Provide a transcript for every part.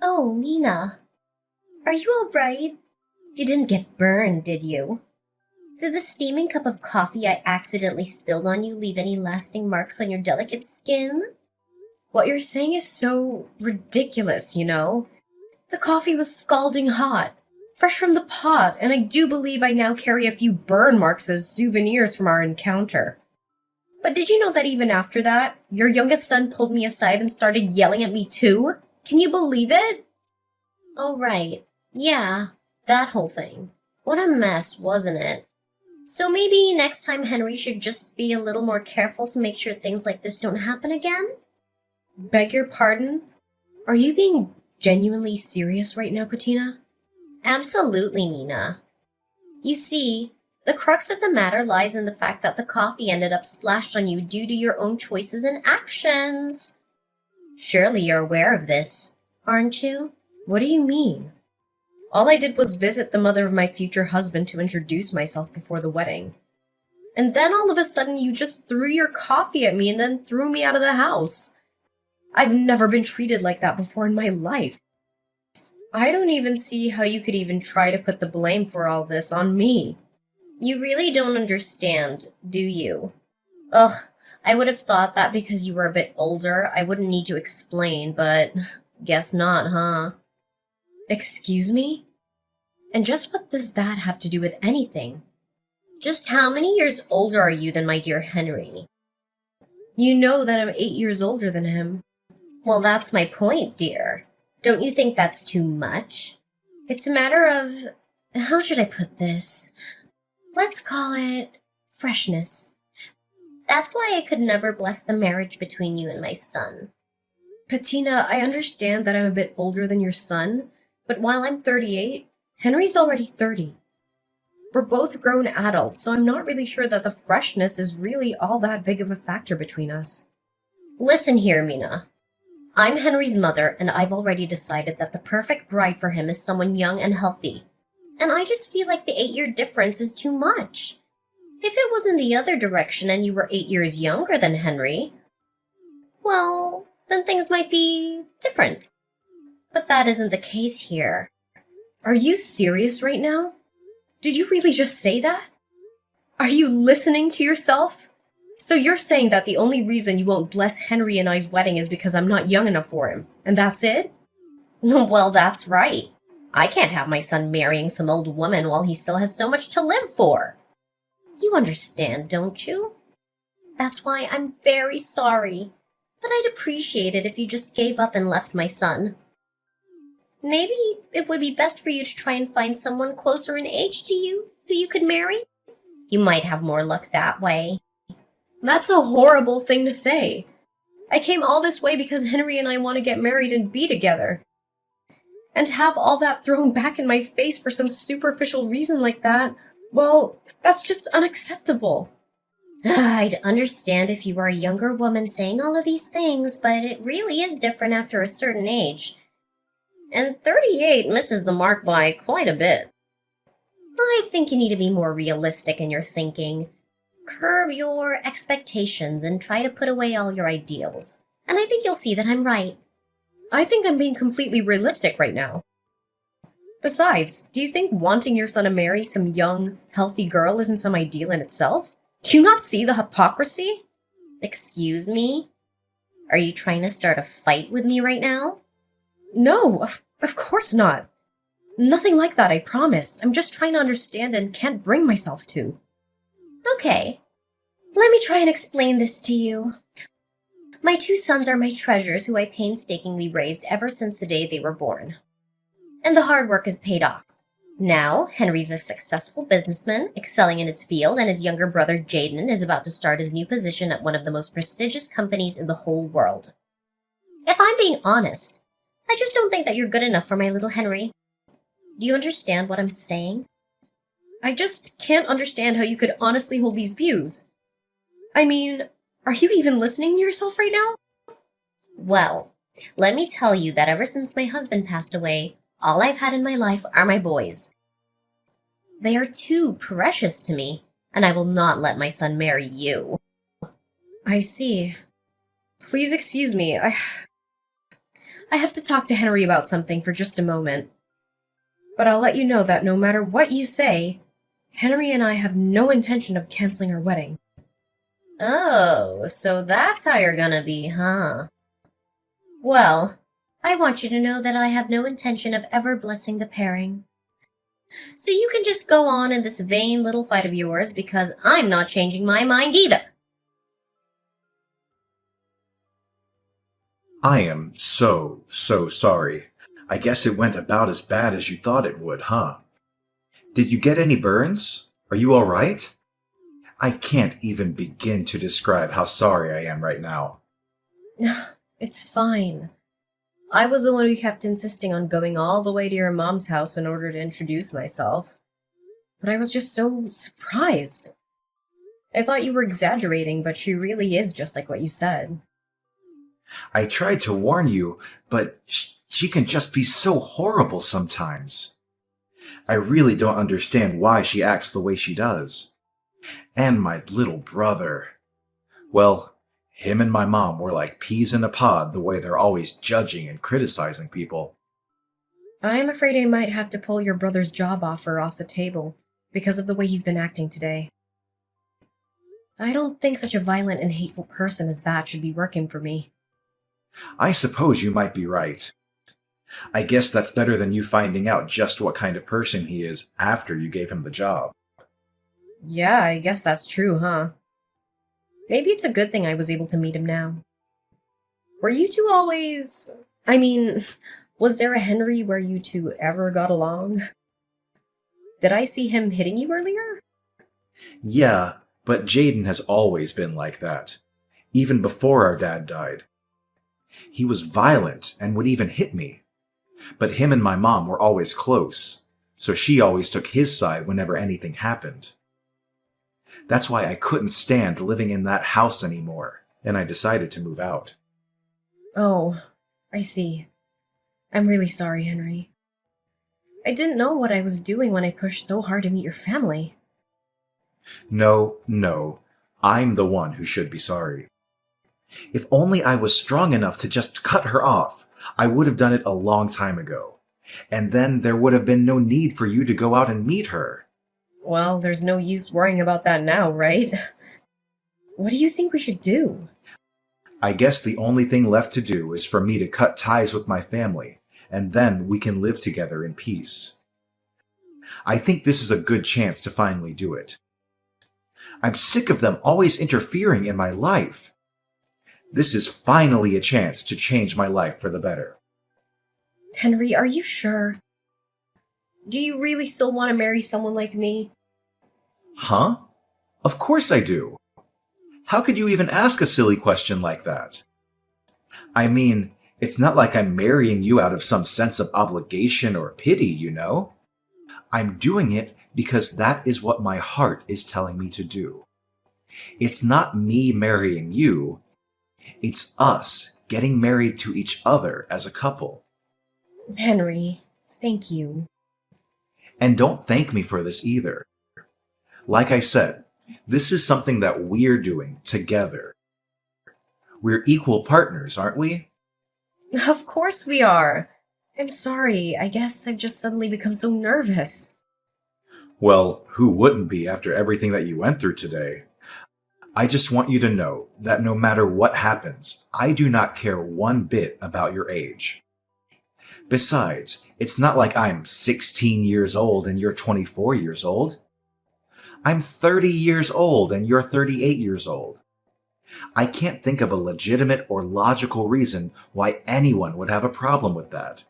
Oh, Mina, are you all right? You didn't get burned, did you? Did the steaming cup of coffee I accidentally spilled on you leave any lasting marks on your delicate skin? What you're saying is so ridiculous, you know? The coffee was scalding hot, fresh from the pot, and I do believe I now carry a few burn marks as souvenirs from our encounter. But did you know that even after that, your youngest son pulled me aside and started yelling at me too? Can you believe it? Oh, right. Yeah, that whole thing. What a mess, wasn't it? So maybe next time Henry should just be a little more careful to make sure things like this don't happen again? Beg your pardon? Are you being genuinely serious right now, Patina? Absolutely, Mina. You see, the crux of the matter lies in the fact that the coffee ended up splashed on you due to your own choices and actions. Surely you're aware of this, aren't you? What do you mean? All I did was visit the mother of my future husband to introduce myself before the wedding. And then all of a sudden you just threw your coffee at me and then threw me out of the house. I've never been treated like that before in my life. I don't even see how you could even try to put the blame for all this on me. You really don't understand, do you? Ugh, I would have thought that because you were a bit older, I wouldn't need to explain, but guess not, huh? Excuse me? And just what does that have to do with anything? Just how many years older are you than my dear Henry? You know that I'm 8 years older than him. Well, that's my point, dear. Don't you think that's too much? It's a matter of, how should I put this? Let's call it freshness. That's why I could never bless the marriage between you and my son. Patina, I understand that I'm a bit older than your son, but while I'm 38, Henry's already 30. We're both grown adults, so I'm not really sure that the freshness is really all that big of a factor between us. Listen here, Mina. I'm Henry's mother, and I've already decided that the perfect bride for him is someone young and healthy. And I just feel like the 8-year difference is too much. If it was in the other direction and you were 8 years younger than Henry, well, then things might be different. But that isn't the case here. Are you serious right now? Did you really just say that? Are you listening to yourself? So you're saying that the only reason you won't bless Henry and I's wedding is because I'm not young enough for him, and that's it? Well, that's right. I can't have my son marrying some old woman while he still has so much to live for. You understand, don't you? That's why I'm very sorry, but I'd appreciate it if you just gave up and left my son. Maybe it would be best for you to try and find someone closer in age to you who you could marry. You might have more luck that way. That's a horrible thing to say. I came all this way because Henry and I want to get married and be together. And to have all that thrown back in my face for some superficial reason like that, well, that's just unacceptable. I'd understand if you were a younger woman saying all of these things, but it really is different after a certain age. And 38 misses the mark by quite a bit. I think you need to be more realistic in your thinking. Curb your expectations and try to put away all your ideals. And I think you'll see that I'm right. I think I'm being completely realistic right now. Besides, do you think wanting your son to marry some young, healthy girl isn't some ideal in itself? Do you not see the hypocrisy? Excuse me? Are you trying to start a fight with me right now? No, of course not. Nothing like that, I promise. I'm just trying to understand and can't bring myself to. Okay, let me try and explain this to you. My 2 sons are my treasures who I painstakingly raised ever since the day they were born. And the hard work has paid off. Now, Henry's a successful businessman, excelling in his field, and his younger brother Jaden is about to start his new position at one of the most prestigious companies in the whole world. If I'm being honest, I just don't think that you're good enough for my little Henry. Do you understand what I'm saying? I just can't understand how you could honestly hold these views. I mean, are you even listening to yourself right now? Well, let me tell you that ever since my husband passed away, all I've had in my life are my boys. They are too precious to me, and I will not let my son marry you. I see. Please excuse me. I have to talk to Henry about something for just a moment. But I'll let you know that no matter what you say, Henry and I have no intention of canceling our wedding. Oh, so that's how you're gonna be, huh? Well, I want you to know that I have no intention of ever blessing the pairing. So you can just go on in this vain little fight of yours because I'm not changing my mind either. I am so sorry. I guess it went about as bad as you thought it would, huh? Did you get any burns? Are you all right? I can't even begin to describe how sorry I am right now. It's fine. I was the one who kept insisting on going all the way to your mom's house in order to introduce myself. But I was just so surprised. I thought you were exaggerating, but she really is just like what you said. I tried to warn you, but she can just be so horrible sometimes. I really don't understand why she acts the way she does. And my little brother. Well, him and my mom were like peas in a pod the way they're always judging and criticizing people. I'm afraid I might have to pull your brother's job offer off the table because of the way he's been acting today. I don't think such a violent and hateful person as that should be working for me. I suppose you might be right. I guess that's better than you finding out just what kind of person he is after you gave him the job. Yeah, I guess that's true, huh? Maybe it's a good thing I was able to meet him now. Were you two always... I mean, was there a Henry where you two ever got along? Did I see him hitting you earlier? Yeah, but Jaden has always been like that, even before our dad died. He was violent and would even hit me. But him and my mom were always close, so she always took his side whenever anything happened. That's why I couldn't stand living in that house anymore, and I decided to move out. Oh, I see. I'm really sorry, Henry. I didn't know what I was doing when I pushed so hard to meet your family. No, I'm the one who should be sorry. If only I was strong enough to just cut her off, I would have done it a long time ago. And then there would have been no need for you to go out and meet her. Well, there's no use worrying about that now, right? What do you think we should do? I guess the only thing left to do is for me to cut ties with my family, and then we can live together in peace. I think this is a good chance to finally do it. I'm sick of them always interfering in my life. This is finally a chance to change my life for the better. Henry, are you sure? Do you really still want to marry someone like me? Huh? Of course I do. How could you even ask a silly question like that? I mean, it's not like I'm marrying you out of some sense of obligation or pity, you know? I'm doing it because that is what my heart is telling me to do. It's not me marrying you. It's us getting married to each other as a couple. Henry, thank you. And don't thank me for this either. Like I said, this is something that we're doing together. We're equal partners, aren't we? Of course we are. I'm sorry. I guess I've just suddenly become so nervous. Well, who wouldn't be after everything that you went through today? I just want you to know that no matter what happens, I do not care one bit about your age. Besides, it's not like I'm 16 years old and you're 24 years old. I'm 30 years old and you're 38 years old. I can't think of a legitimate or logical reason why anyone would have a problem with that.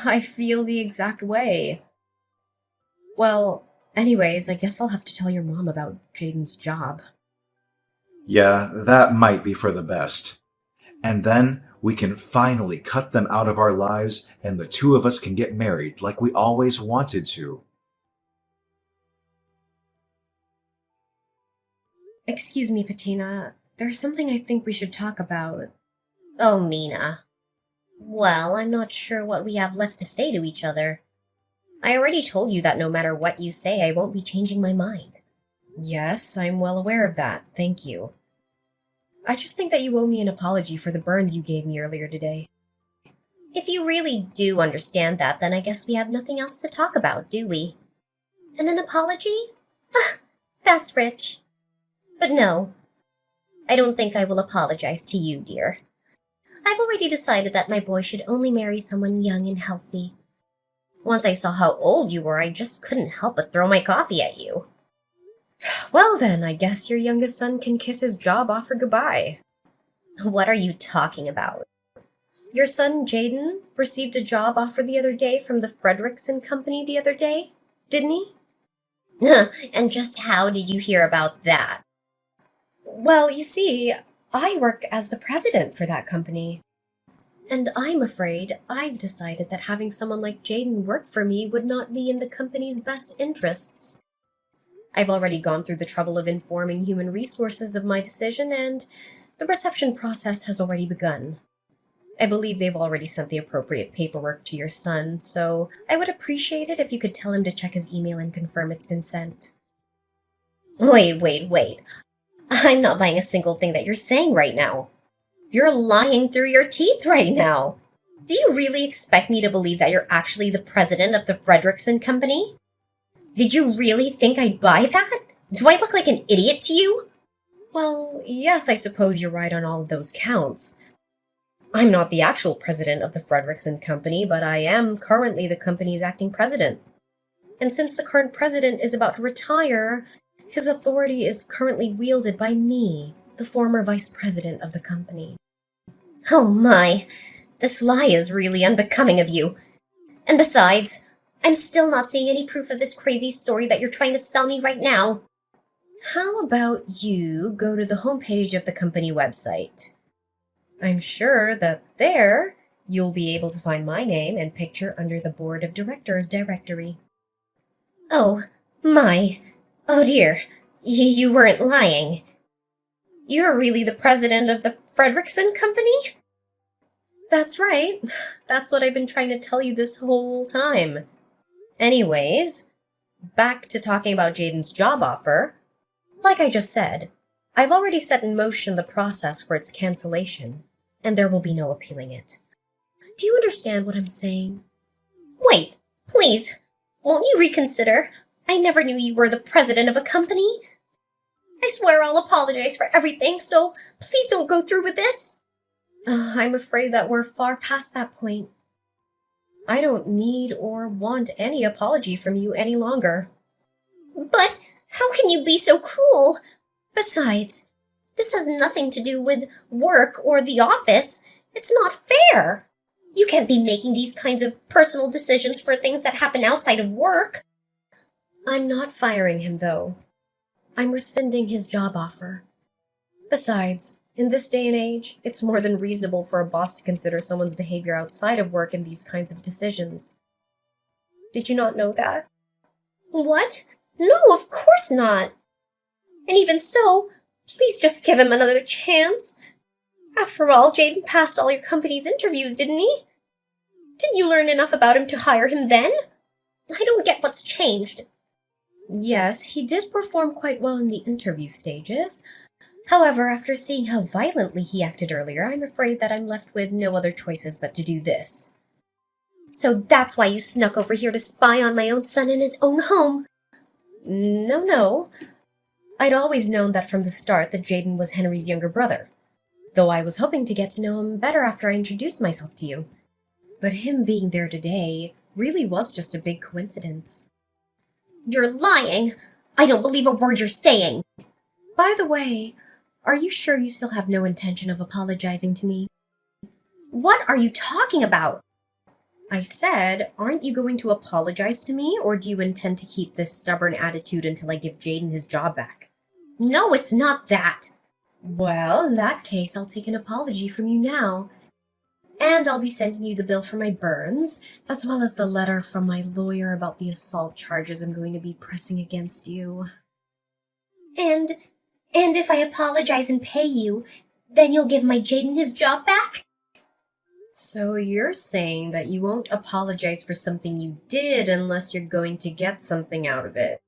I feel the exact way. Well, anyways, I guess I'll have to tell your mom about Jaden's job. Yeah, that might be for the best. And then we can finally cut them out of our lives and the two of us can get married like we always wanted to. Excuse me, Patina. There's something I think we should talk about. Oh, Mina. Well, I'm not sure what we have left to say to each other. I already told you that no matter what you say, I won't be changing my mind. Yes, I'm well aware of that. Thank you. I just think that you owe me an apology for the burns you gave me earlier today. If you really do understand that, then I guess we have nothing else to talk about, do we? And an apology? Ah, that's rich. But no, I don't think I will apologize to you, dear. I've already decided that my boy should only marry someone young and healthy. Once I saw how old you were, I just couldn't help but throw my coffee at you. Well then, I guess your youngest son can kiss his job offer goodbye. What are you talking about? Your son, Jaden, received a job offer the other day from the Frederickson Company the other day, didn't he? And just how did you hear about that? Well, you see, I work as the president for that company. And I'm afraid I've decided that having someone like Jaden work for me would not be in the company's best interests. I've already gone through the trouble of informing human resources of my decision, and the reception process has already begun. I believe they've already sent the appropriate paperwork to your son, so I would appreciate it if you could tell him to check his email and confirm it's been sent. Wait. I'm not buying a single thing that you're saying right now. You're lying through your teeth right now. Do you really expect me to believe that you're actually the president of the Frederickson Company? Did you really think I'd buy that? Do I look like an idiot to you? Well, yes, I suppose you're right on all of those counts. I'm not the actual president of the Frederickson Company, but I am currently the company's acting president. And since the current president is about to retire, his authority is currently wielded by me, the former vice president of the company. Oh my, this lie is really unbecoming of you. And besides, I'm still not seeing any proof of this crazy story that you're trying to sell me right now. How about you go to the homepage of the company website? I'm sure that there you'll be able to find my name and picture under the Board of Directors directory. Oh, my. Oh dear, you weren't lying. You're really the president of the Frederickson Company? That's right. That's what I've been trying to tell you this whole time. Anyways, back to talking about Jaden's job offer. Like I just said, I've already set in motion the process for its cancellation, and there will be no appealing it. Do you understand what I'm saying? Wait, please, won't you reconsider? I never knew you were the president of a company. I swear I'll apologize for everything, so please don't go through with this. I'm afraid that we're far past that point. I don't need or want any apology from you any longer. But how can you be so cruel? Besides, this has nothing to do with work or the office. It's not fair. You can't be making these kinds of personal decisions for things that happen outside of work. I'm not firing him, though. I'm rescinding his job offer. Besides, in this day and age, it's more than reasonable for a boss to consider someone's behavior outside of work in these kinds of decisions. Did you not know that? What? No, of course not. And even so, please just give him another chance. After all, Jaden passed all your company's interviews, didn't he? Didn't you learn enough about him to hire him then? I don't get what's changed. Yes, he did perform quite well in the interview stages. However, after seeing how violently he acted earlier, I'm afraid that I'm left with no other choices but to do this. So that's why you snuck over here to spy on my own son in his own home? No. I'd always known that from the start that Jaden was Henry's younger brother, though I was hoping to get to know him better after I introduced myself to you. But him being there today really was just a big coincidence. You're lying! I don't believe a word you're saying! By the way, are you sure you still have no intention of apologizing to me? What are you talking about? I said, aren't you going to apologize to me, or do you intend to keep this stubborn attitude until I give Jaden his job back? No, it's not that. Well, in that case, I'll take an apology from you now. And I'll be sending you the bill for my burns, as well as the letter from my lawyer about the assault charges I'm going to be pressing against you. And if I apologize and pay you, then you'll give my Jaden his job back? So you're saying that you won't apologize for something you did unless you're going to get something out of it.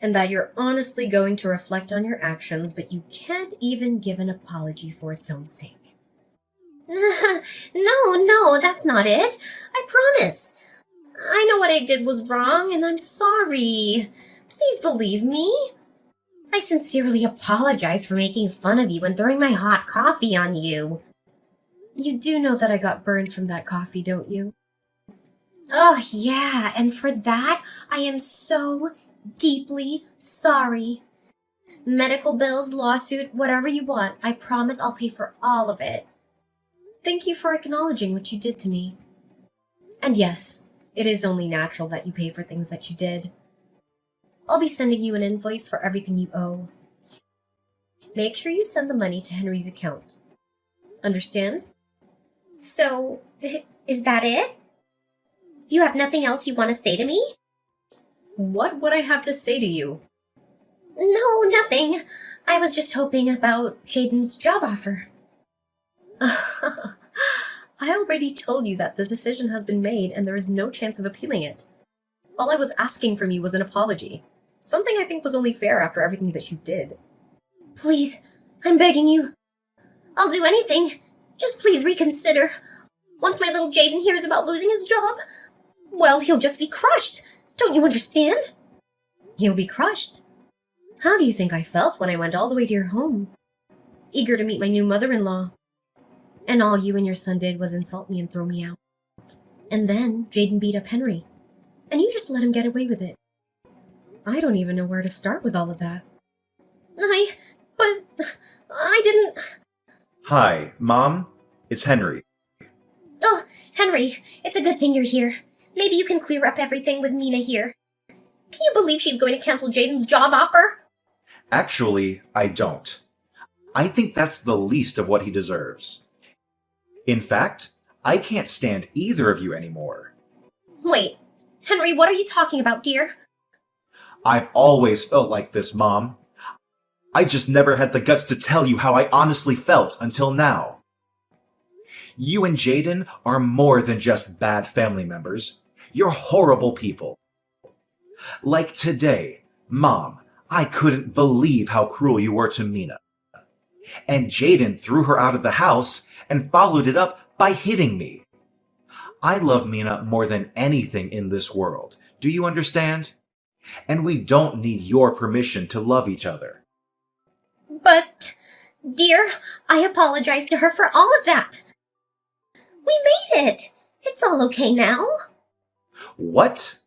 And that you're honestly going to reflect on your actions, but you can't even give an apology for its own sake. No, that's not it. I promise. I know what I did was wrong, and I'm sorry. Please believe me. I sincerely apologize for making fun of you and throwing my hot coffee on you. You do know that I got burns from that coffee, don't you? Oh, yeah, and for that, I am so deeply sorry. Medical bills, lawsuit, whatever you want, I promise I'll pay for all of it. Thank you for acknowledging what you did to me. And yes, it is only natural that you pay for things that you did. I'll be sending you an invoice for everything you owe. Make sure you send the money to Henry's account. Understand? So, is that it? You have nothing else you want to say to me? What would I have to say to you? No, nothing. I was just hoping about Jaden's job offer. I already told you that the decision has been made and there is no chance of appealing it. All I was asking from you was an apology. Something I think was only fair after everything that you did. Please, I'm begging you. I'll do anything. Just please reconsider. Once my little Jaden hears about losing his job, well, he'll just be crushed. Don't you understand? He'll be crushed. How do you think I felt when I went all the way to your home? Eager to meet my new mother-in-law. And all you and your son did was insult me and throw me out. And then Jaden beat up Henry. And you just let him get away with it. I don't even know where to start with all of that. But I didn't... Hi, Mom. It's Henry. Oh, Henry, it's a good thing you're here. Maybe you can clear up everything with Mina here. Can you believe she's going to cancel Jaden's job offer? Actually, I don't. I think that's the least of what he deserves. In fact, I can't stand either of you anymore. Wait, Henry, what are you talking about, dear? I've always felt like this, Mom. I just never had the guts to tell you how I honestly felt until now. You and Jaden are more than just bad family members. You're horrible people. Like today, Mom, I couldn't believe how cruel you were to Mina. And Jaden threw her out of the house and followed it up by hitting me. I love Mina more than anything in this world. Do you understand? And we don't need your permission to love each other. But, dear, I apologize to her for all of that. We made it. It's all okay now. What?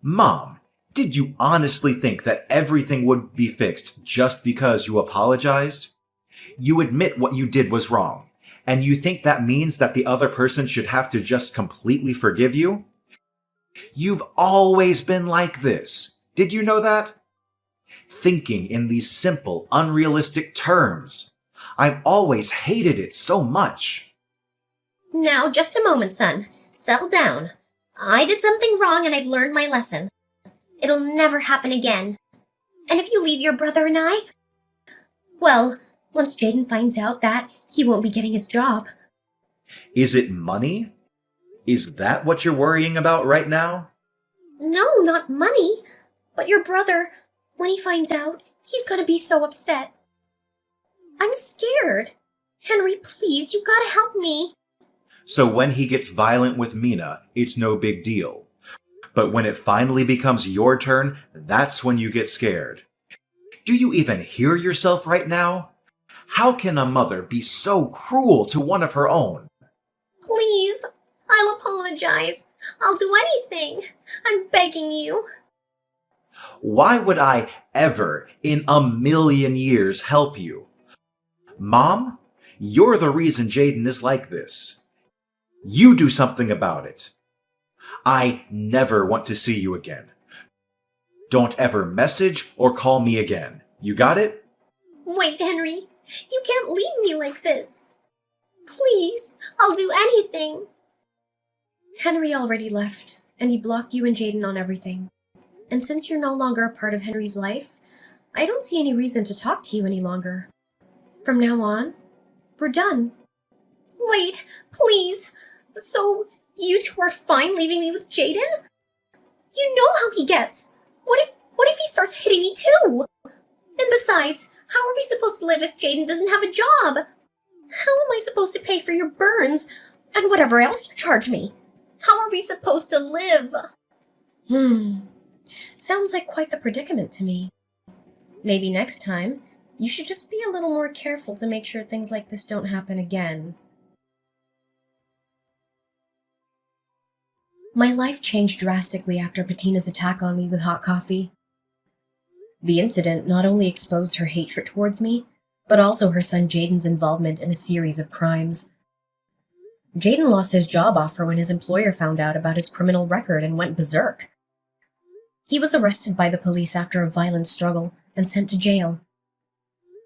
Mom, did you honestly think that everything would be fixed just because you apologized? You admit what you did was wrong, and you think that means that the other person should have to just completely forgive you? You've always been like this. Did you know that? Thinking in these simple, unrealistic terms. I've always hated it so much. Now, just a moment, son. Settle down. I did something wrong and I've learned my lesson. It'll never happen again. And if you leave your brother and I, well, once Jaden finds out that, he won't be getting his job. Is it money? Is that what you're worrying about right now? No, not money. But your brother, when he finds out, he's gonna be so upset. I'm scared. Henry, please, you gotta help me. So when he gets violent with Mina, it's no big deal. But when it finally becomes your turn, that's when you get scared. Do you even hear yourself right now? How can a mother be so cruel to one of her own? Please, I'll apologize. I'll do anything. I'm begging you. Why would I ever in a million years help you? Mom, you're the reason Jaden is like this. You do something about it. I never want to see you again. Don't ever message or call me again. You got it? Wait, Henry. You can't leave me like this. Please, I'll do anything. Henry already left, and he blocked you and Jaden on everything. And since you're no longer a part of Henry's life, I don't see any reason to talk to you any longer. From now on, we're done. Wait, please. So, you two are fine leaving me with Jaden? You know how he gets. What if he starts hitting me too? And besides, how are we supposed to live if Jaden doesn't have a job? How am I supposed to pay for your burns and whatever else you charge me? How are we supposed to live? Sounds like quite the predicament to me. Maybe next time, you should just be a little more careful to make sure things like this don't happen again. My life changed drastically after Bettina's attack on me with hot coffee. The incident not only exposed her hatred towards me, but also her son Jaden's involvement in a series of crimes. Jaden lost his job offer when his employer found out about his criminal record and went berserk. He was arrested by the police after a violent struggle and sent to jail.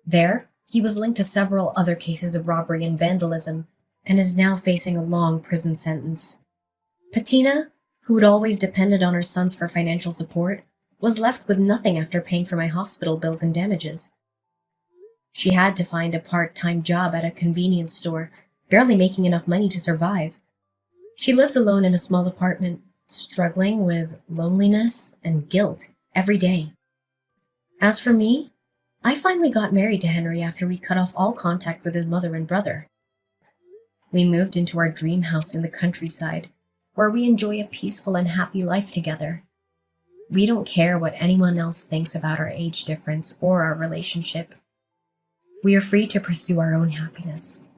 There, he was linked to several other cases of robbery and vandalism and is now facing a long prison sentence. Bettina, who had always depended on her sons for financial support, was left with nothing after paying for my hospital bills and damages. She had to find a part-time job at a convenience store, barely making enough money to survive. She lives alone in a small apartment, struggling with loneliness and guilt every day. As for me, I finally got married to Henry after we cut off all contact with his mother and brother. We moved into our dream house in the countryside, where we enjoy a peaceful and happy life together. We don't care what anyone else thinks about our age difference or our relationship. We are free to pursue our own happiness.